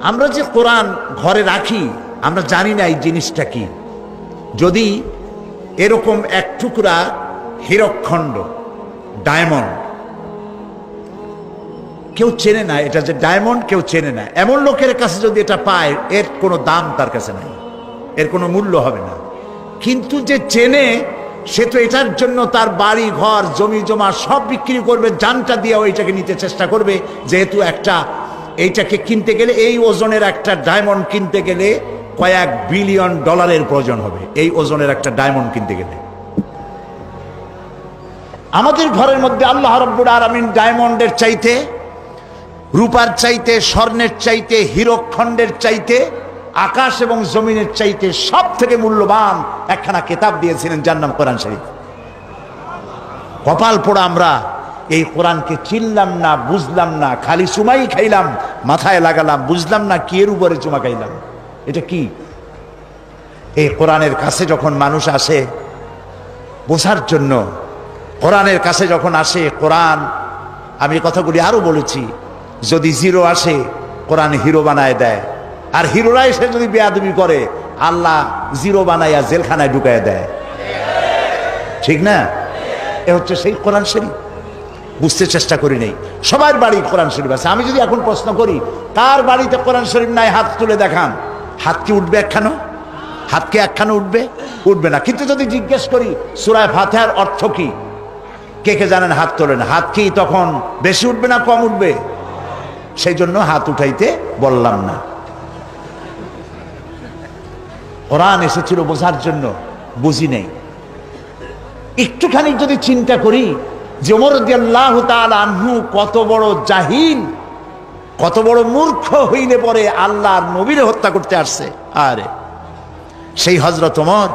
আমরা যে কোরআন ঘরে রাখি আমরা জানি না এই জিনিসটা কি। যদি এরকম এক টুকরা হীরকখণ্ড, ডায়মন্ড, কেউ চেনে না এটা যে ডায়মন্ড, কেউ চেনে না, এমন লোকের কাছে যদি এটা পায় এর কোনো দাম তার কাছে নাই, এর কোনো মূল্য হবে না। কিন্তু যে চেনে সে তো এটার জন্য তার বাড়ি ঘর জমি জমা সব বিক্রি করবে, জানটা দিয়ে ওইটাকে নিতে চেষ্টা করবে। যেহেতু এইটাকে কিনতে গেলে, এই ওজনের একটা ডায়মন্ড কিনতে গেলে কয়েক বিলিয়ন ডলারের প্রয়োজন হবে, এই ওজনের একটা ডায়মন্ড কিনতে গেলে। আমাদের ঘরের মধ্যে আল্লাহ রাব্বুল আলামিন ডায়মন্ডের চাইতে, রূপার চাইতে, স্বর্ণের চাইতে, হীরকখণ্ডের চাইতে, আকাশ এবং জমিনের চাইতে সব থেকে মূল্যবান একখানা কিতাব দিয়েছিলেন, যার নাম কোরআন শরীফ। কপাল পোড়া আমরা এই কোরআনকে চিনলাম না, বুঝলাম না, খালি চুমাই খাইলাম, মাথায় লাগালাম, বুঝলাম না কি এর উপরে চুমা খাইলাম, এটা কি। এই কোরআনের কাছে যখন মানুষ আসে বোঝার জন্য, কোরআনের কাছে যখন আসে, কোরআন, আমি কথাগুলি আরো বলেছি, যদি জিরো আসে কোরআন হিরো বানায় দেয়, আর হিরোরা এসে যদি বেয়াদবি করে আল্লাহ জিরো বানাইয়া জেলখানায় ঢুকায় দেয়, ঠিক না? এ হচ্ছে সেই কোরআন শরীফ। বুঝতে চেষ্টা করি নেই, সবার বাড়ি কোরআন শরীফ আছে। আমি যদি এখন প্রশ্ন করি কার বাড়িতে কোরআন শরীফ নাই, হাত তুলে দেখান। হাত কি উঠবে একখানো? হাত কি একখানো উঠবে? উঠবে না। কিন্তু যদি জিজ্ঞেস করি সূরা ফাতিহার অর্থ কি, কে কে জানেন? হাত তোলেন। হাত কি তখন বেশি উঠবে না কম উঠবে? সেই জন্য হাত উঠাইতে বললাম না। কোরআন এসেছিল বোঝার জন্য, বুঝি নেই। একটুখানি যদি চিন্তা করি যে ওমর রাদিয়াল্লাহু তাআলা আনহু কত বড় জাহিল, কত বড় মূর্খ হইলে পরে আল্লাহর নবীরে হত্যা করতে আসছে। আরে সেই হযরত ওমর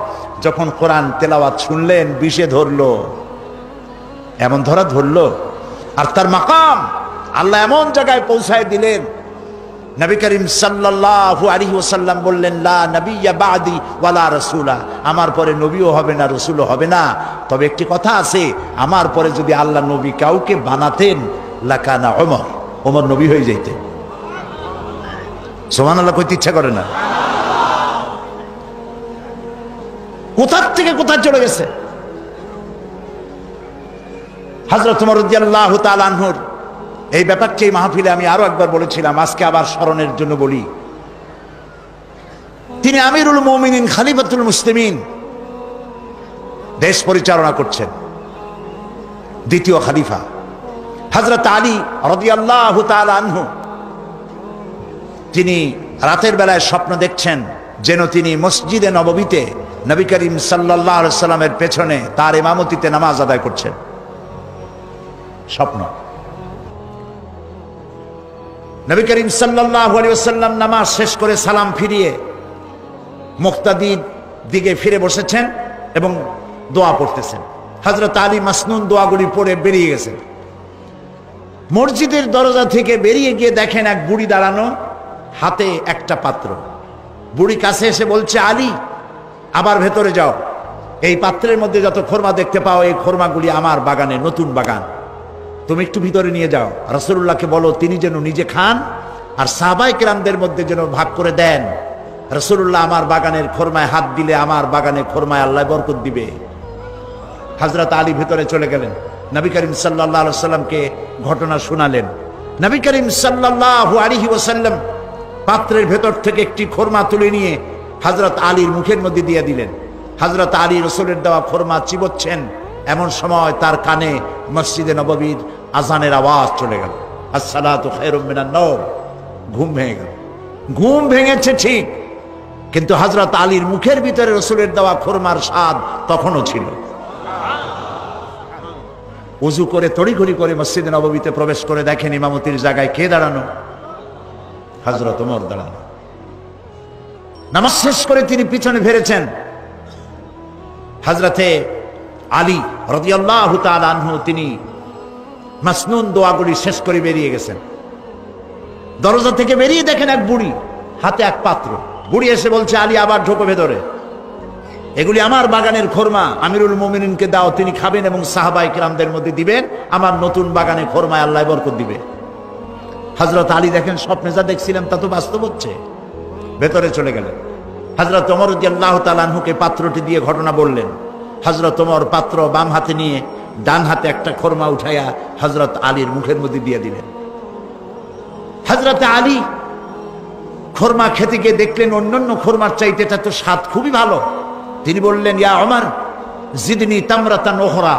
যখন কোরআন তেলাওয়াত শুনলেন, বিষে ধরলো, এমন ধরলো, আর তার মাকাম আল্লাহ এমন জায়গায় পৌঁছায় দিলেন, নবী করিম সাল্লাল্লাহু আলাইহি ওয়াসাল্লাম বললেন, লা নবিয়্যা বাদি ওয়ালা রাসূলা, আমার পরে নবীও হবে না, রাসূলও হবে না। তবে একটি কথা আছে, আমার পরে যদি আল্লাহ নবী কাউকে বানাতেন লাকানা ওমর, ওমর নবী হয়ে যাইতেন। সুবহানাল্লাহ কইতে ইচ্ছা করে না? কোথার থেকে কোথায় চলে গেছে। হযরত ওমর রাদিয়াল্লাহু তাআলা আনহুর এই ব্যাপারটি মাহফিলে আমি আরো একবার বলেছিলাম, আজকে আবার স্মরণের জন্য বলি। তিনি আমিরুল মুমিনিন, খলিফাতুল মুসলিমিন, দেশ পরিচালনা করছেন, দ্বিতীয় খলিফা হযরত আলী রাদিয়াল্লাহু তাআলা আনহু। তিনি রাতের বেলায় স্বপ্ন দেখছেন যেন তিনি মসজিদে নববীতে নবী করিম সাল্লাল্লাহু আলাইহি ওয়াসাল্লামের পেছনে তার ইমামতিতে নামাজ আদায় করছেন। স্বপ্ন। নবী করিম সাল্লাল্লাহু আলাইহি ওয়াসাল্লাম নামাজ শেষ করে সালাম ফিরিয়ে মুক্তাদির দিকে ফিরে বসেছেন এবং দোয়া পড়তেছেন। হযরত আলী মাসনুন দোয়াগুলি পড়ে বেরিয়ে গেছেন। মসজিদের দরজা থেকে বেরিয়ে গিয়ে দেখেন এক বুড়ি দাঁড়ানো, হাতে একটা পাত্র। বুড়ি কাছে এসে বলছে, আলী আবার ভেতরে যাও, এই পাত্রের মধ্যে যত খোরমা দেখতে পাও এই খোরমাগুলি আমার বাগানে, নতুন বাগান, তুমি একটু ভিতরে নিয়ে যাও। রাসূলুল্লাহকে বলো তিনি যেন নিজে খান আর সাহাবায়ে কেরামদের মধ্যে যেন ভাগ করে দেন। রাসূলুল্লাহ আমার বাগানের খোরমায় হাত দিলে আমার বাগানের খোরমায় আল্লাহ বরকত দিবে। হযরত আলী ভিতরে চলে গেলেন, নবী করিম সাল্লাল্লাহু আলাইহি ওয়াসাল্লামকে ঘটনা শোনালেন। নবী করিম সাল্লাল্লাহু আলাইহি ওয়াসাল্লাম পাত্রের ভেতর থেকে একটি খোরমা তুলে নিয়ে হযরত আলীর মুখের মধ্যে দিয়ে দিলেন। হযরত আলী রাসূলের দেওয়া খোরমা চিবোচ্ছেন, এমন সময় তার কানে মসজিদে নববীর আজানের আওয়াজ চলে গেল, আসসালাতু খায়রুম মিনান নাওম। ঘুম ভেঙে গেল। ঘুম ভেঙেছে ঠিক, কিন্তু হযরত আলীর মুখের ভিতরে রাসূলের দেওয়া খোরমার স্বাদ তখনও ছিল। ওযু করে তড়িঘড়ি করে মসজিদে নববীতে প্রবেশ করে দেখেন ইমামতির জায়গায় কে দাঁড়ানো? হযরত ওমর দাঁড়ানো। নামাজ শেষ করে তিনি পিছনে ফিরেছেন। হযরতে আলী রাদিয়াল্লাহু তাআলা আনহু তিনি মাসনুন দোয়াগুলি শেষ করে বেরিয়ে গেছেন। দরজা থেকে বেরিয়ে দেখেন এক বুড়ি, হাতে এক পাত্র। বুড়ি এসে বলছে, আলী আবার ঢোকো ভেতরে, এগুলি আমার বাগানের খোরমা, আমিরুল মুমিনিনকে দাও, তিনি খাবেন এবং সাহাবায়ে কেরামদের মধ্যে দিবেন, আমার নতুন বাগানে খোরমায় আল্লাহ বরকত দিবে। হযরত আলী দেখেন স্বপ্নে যা দেখছিলাম তা তো বাস্তব হচ্ছে। ভেতরে চলে গেলেন। হযরত ওমর রাদিয়াল্লাহু তাআলা আনহুকে পাত্রটি দিয়ে ঘটনা বললেন। হযরত ওমর পাত্র বাম হাতে নিয়ে ডান হাতে একটা খোরমা উঠাইয়া হযরত আলীর মুখের মধ্যে দিয়ে দিলেন। হযরত আলী খোরমা খেতে গিয়ে দেখলেন অন্যান্য খোরমার চাইতে এটা তো স্বাদ খুবই ভালো। তিনি বললেন, ইয়া ওমর জিদনি তামরাতান উখরা,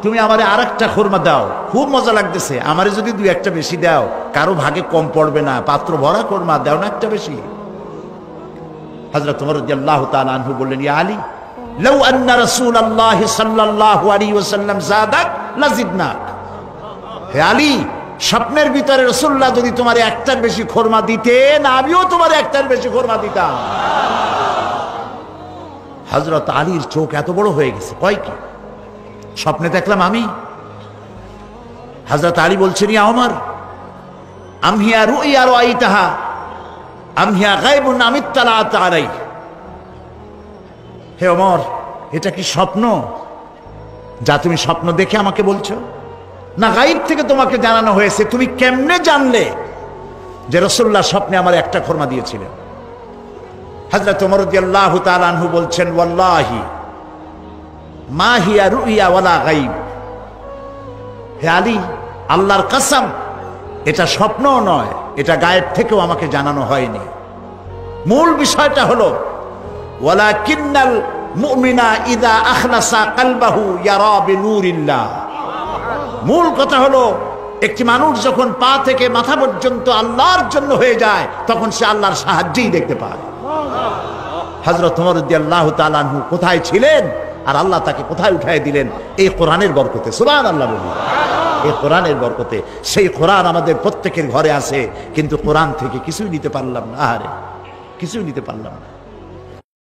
তুমি আমারে আরেকটা খোরমা দাও, খুব মজা লাগতেছে, আমারে যদি দুই একটা বেশি দাও কারো ভাগে কম পড়বে না, পাত্র ভরা খোরমা দাও না একটা বেশি। হযরত ওমর রাদিয়াল্লাহু তাআলা আনহু বললেন, ইয়া আলী লাউ আন্না রাসূলুল্লাহ সাল্লাল্লাহু আলাইহি ওয়াসাল্লাম যাদাক লাজিদনাক। হে আলী, স্বপ্নের ভিতরে রাসূলুল্লাহ যদি তোমারে একটার বেশি খোরমা দিতেন আমিও তোমারে একটার বেশি খোরমা দিতাম। হযরত আলীর চোখ এত বড় হয়ে গেছে, কয় কি স্বপ্নে দেখলাম আমি? হযরত আলী বলছেন, ইয়া ওমর আমহিয়া রুইয়া রাআইতাহা আমহিয়া গায়বুন আমিত্তালাত আলাই। হে ওমর, এটা কি স্বপ্ন যা তুমি স্বপ্ন দেখে আমাকে বলছো, না গায়ব থেকে তোমাকে জানানো হয়েছে? তুমি কেমনে জানলে যে রাসূলুল্লাহ স্বপ্নে আমার একটা খোরমা দিয়েছিলেন? হযরত ওমর রাদিয়াল্লাহু তাআলা আনহু বলছেন, ওয়াল্লাহি মা হিয়া রুইয়া ওয়ালা গায়ব। হে আলী, আল্লাহর কসম, এটা স্বপ্নও নয়, এটা গায়েব থেকেও আমাকে জানানো হয়নি। মূল বিষয়টা হলো ওয়ালাকিন্নাল মুমিনা ইযা আখলাসা কলবাহু ইয়ারা বিনূরিল্লাহ। মূল কথা হলো একটি মানুষ যখন পা থেকে মাথা পর্যন্ত আল্লাহর জন্য হয়ে যায় তখন সে আল্লাহর সাহায্যই দেখতে পায়। হযরত ওমর রাদিয়াল্লাহু তাআলা আনহু কোথায় ছিলেন আর আল্লাহ তাকে কোথায় উঠায় দিলেন? এই কোরআনের বরকতে। সুবহানাল্লাহ বলি, এই কোরআনের বরকতে। সেই কোরআন আমাদের প্রত্যেকের ঘরে আছে, কিন্তু কোরআন থেকে কিছুই নিতে পারলাম না। আরে কিছুই নিতে পারলাম না।